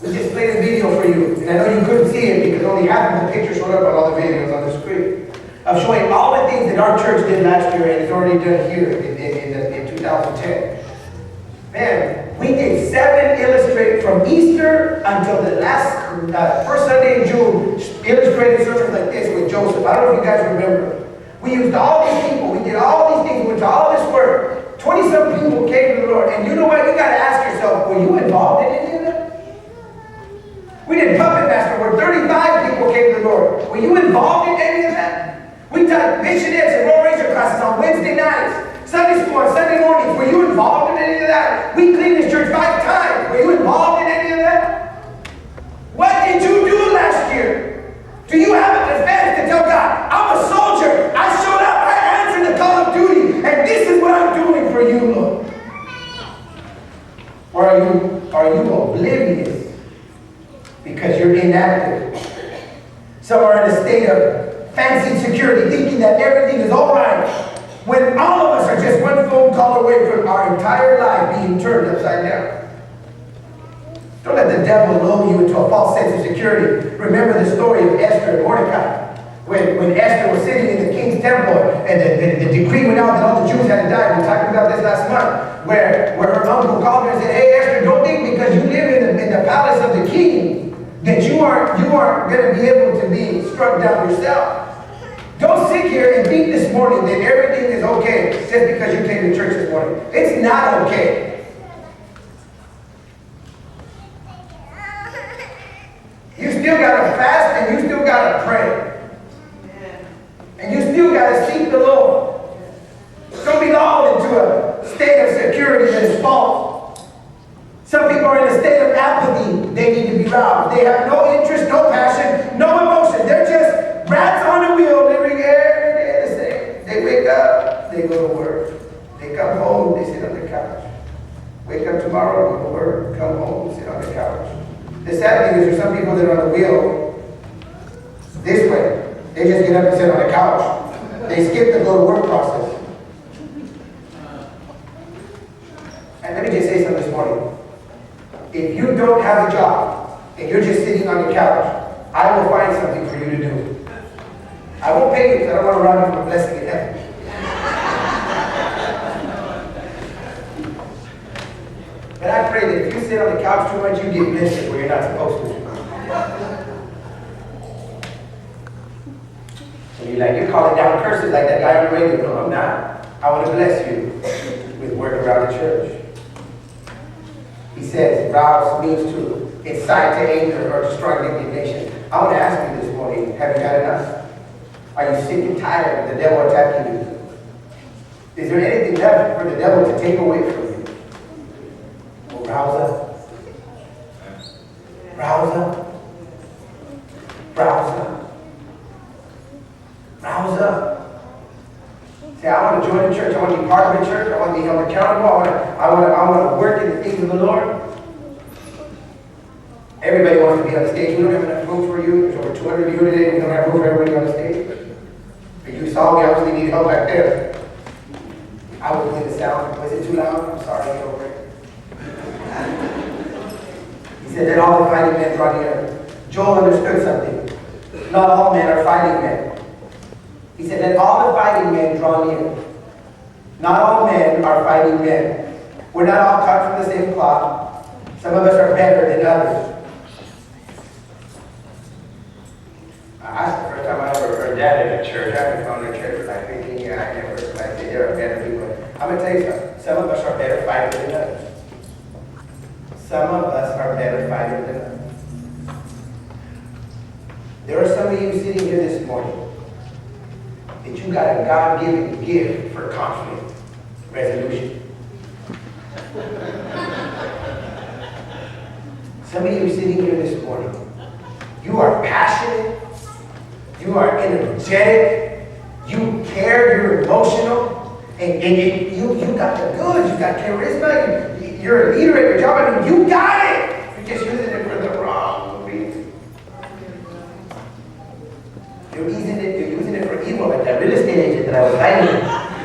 We just played a video for you, and I know you couldn't see it because only half of the picture showed up on all the videos on the screen. Of showing all the things that our church did last year and it's already done here in 2010. Man, we did 7 illustrated from Easter until the last first Sunday in June, illustrated sermons like this with Joseph. I don't know if you guys remember. We used all these people. We did all these things. We went to all this work. 20-some people came to the Lord. And you know what? You got to ask yourself, were you involved in any of that? We did Puppet Master where 35 people came to the Lord. Were you involved in any of that? We taught missionaries and road ranger classes on Wednesday nights, Sunday school on Sunday mornings. Were you involved in any of that? We cleaned this church 5 times. Were you involved in any of that? What did you do last year? Do you have a defense to tell God, I'm a soldier. I showed up. I answered the call of duty. And this is what I'm doing for you, Lord. Or are you oblivious because you're inactive? Some are in a state of fancy security, thinking that everything is all right, when all of us are just one phone call away from our entire life being turned upside down. Don't let the devil lull you into a false sense of security. Remember the story of Esther and Mordecai. When Esther was sitting in the king's temple and the decree went out that all the Jews had to die. We talked about this last month, where her uncle called her and said, hey Esther, don't think because you live in the palace of the king that you aren't going to be able to be struck down yourself. Don't sit here and think this morning that everything is okay just because you came to church this morning. It's not okay. You still got to fast and you still got to pray. And you still got to seek the Lord. Don't be lulled into a state of security that is false. Some people are in a state of apathy. They need to be roused. They have no interest, no passion, no emotion. They're just rats on a wheel living every day the same. They wake up, they go to work. They come home, they sit on the couch. Wake up tomorrow, go to work, come home, sit on the couch. The sad thing is there's some people that are on the wheel this way. They just get up and sit on the couch. They skip the go to work process. And let me just say something this morning. If you don't have a job and you're just sitting on the couch, I will find something for you to do. I won't pay you because I don't want to rob you from a blessing in heaven. But I pray that if you sit on the couch too much, you get blessed where you're not supposed to. And you're calling down curses like that guy on the radio. No, I'm not. I want to bless you with work around the church. He says, rouse means to incite to anger or to strong indignation. I want to ask you this morning, have you had enough? Are you sick and tired of the devil attacking you? Is there anything left for the devil to take away from you? Well, rouse up. Rouse up. Rouse up. Rouse up. Say, I want to join the church. I want to be part of the church. I want to be held accountable. I want to work in the things of the Lord. Everybody wants to be on the stage. We don't have enough room for you. There's over 200 of you today. We don't have room for everybody on the stage. But you saw me. Obviously need help back there. I was playing the sound. Was it too loud? I'm sorry. Get over it. He said that all the fighting men draw near. Joel understood something. Not all men are fighting men. He said that all the fighting men draw near. Not all men are fighting men. We're not all cut from the same cloth. Some of us are better than others. That's the first time I ever heard that in a church. I've been going to church like 15 years. I never heard somebody say there are better people. I'm going to tell you something. Some of us are better fighters than others. Some of us are better fighters than others. There are some of you sitting here this morning that you got a God-given gift for conflict resolution. Some of you sitting here this morning, you are passionate, you are energetic, you care, you're emotional, and you got the goods, you got charisma, you're a leader at your job, I mean, you got it! You're just using it for the wrong reason. You're using it for evil, like that real estate agent that I was fighting.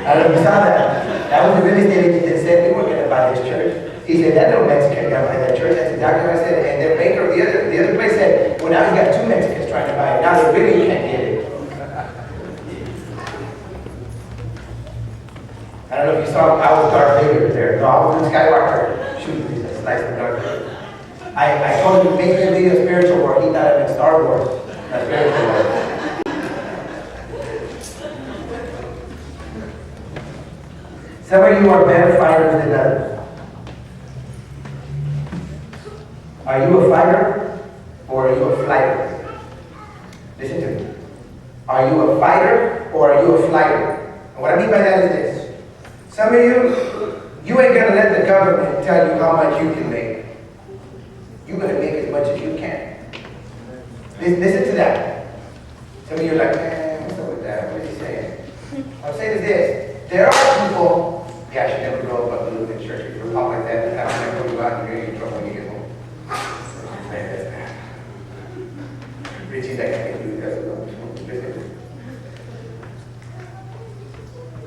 I don't know if you saw that. That was the real estate agent that said we weren't going to buy this church. He said, that little Mexican guy buy that church. That's exactly what I said. said, and their banker, the other place said, well, now he's got 2 Mexicans trying to buy it. Now they really can't get it. I don't know if you saw, I was Darth Vader there. No, I was in Skywalker shooting a slice of Darth Vader. I told him to make me a video spiritual war. He thought I meant Star Wars. Not spiritual war. Some of you are better fighters than others. Are you a fighter or are you a flighter? Listen to me. Are you a fighter or are you a flighter? And what I mean by that is this. Some of you ain't gonna let the government tell you how much you can make. You're gonna make as much as you can. Listen to that. Some of you are like, man, what's up with that? What is he saying? I'm saying is this. There are people, yeah, I should never grow up in a church. If you're a pop like that, I don't know you out and you're in trouble when you get home. Man, that's bad. Richie, that can't do that.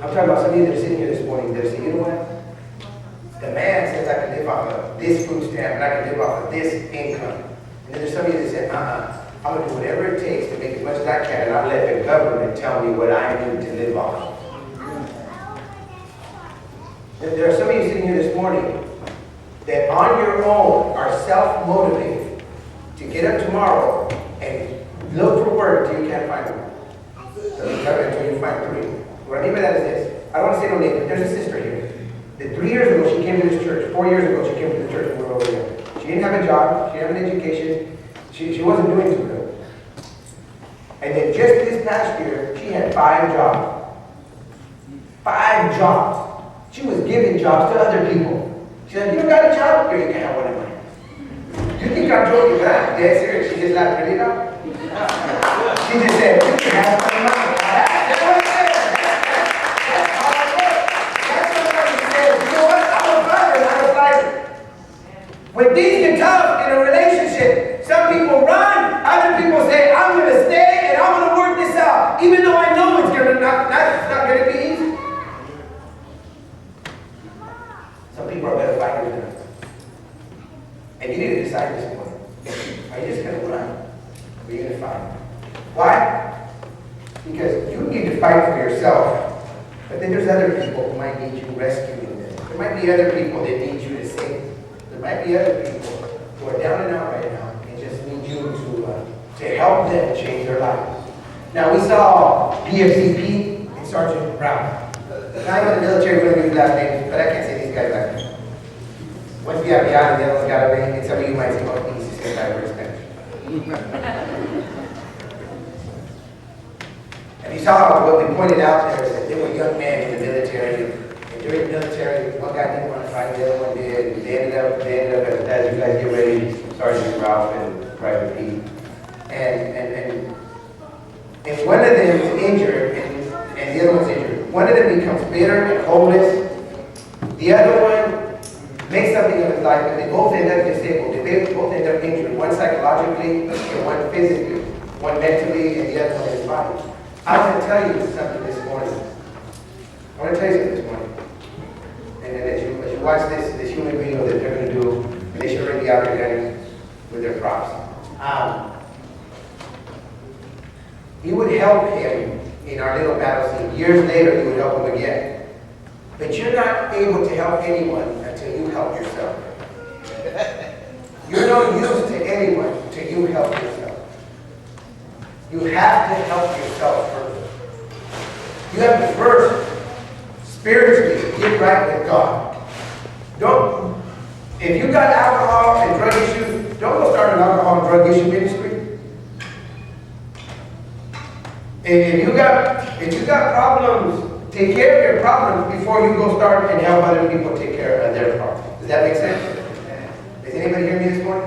I'm talking about some of you that are sitting here this morning that are saying, you know what? The man says I can live off of this food stamp and I can live off of this income. And then there's some of you that say, I'm going to do whatever it takes to make as much as I can and I'll let the government tell me what I need to live off. There are some of you sitting here this morning that on your own are self-motivated to get up tomorrow and look for work until you can't find one. Until you find 3. What I mean by that is this. I don't want to say no name, but there's a sister here. That 3 years ago she came to this church. 4 years ago she came to the church when we were over here. She didn't have a job. She didn't have an education. She wasn't doing too good. And then just this past year, she had 5 jobs. 5 jobs. She was giving jobs to other people. She said, you got a job? Here, you can have one of mine. You think I'm joking, but I'm dead serious. She just laughed really loud. She just said, you can have one of mine. That's what it said. When things get tough in a relationship, some people run, other people say, I'm going to stay and I'm going to work this out, even though I know it's not going to be easy. Some people are better fighters than us. And you need to decide this morning. Are you just going to run? Or are you going to fight? Why? Because you need to fight for yourself, but then there's other people who might need you rescuing them. There might be other people that need you to save. There might be other people who are down and out right now and just need you to help them change their lives. Now we saw PFCP and Sergeant Brown. I'm in the military, we're going to use last names, but I can't say these guys' last names. One's FBI and the other one's got a ring, and some of you might say, oh, he's just guy for Spanish. And you saw what we pointed out there is that there were young men in the military. During the military, one guy didn't want to fight, the other one did. They ended up, as you guys get ready, Sergeant Ralph and Private Pete. And one of them is injured, and the other one's injured. One of them becomes bitter and homeless. The other one makes something of his life, but they both end up disabled. They both end up injured, one psychologically and one physically, one mentally and the other one in his body. I want to tell you something this morning. I want to tell you something this morning. And then as you watch this human video that they're going to do, and they should already be out there with their props. You would help him in our little battle scene. Years later, you would help him again. But you're not able to help anyone until you help yourself. You're no use to anyone until you help yourself. You have to help yourself first. You have to first spiritually get right with God. If you got alcohol and drug issues, don't go start an alcohol and drug issue ministry. If you got problems, take care of your problems before you go start and help other people take care of their problems. Does that make sense? Does anybody hear me this morning?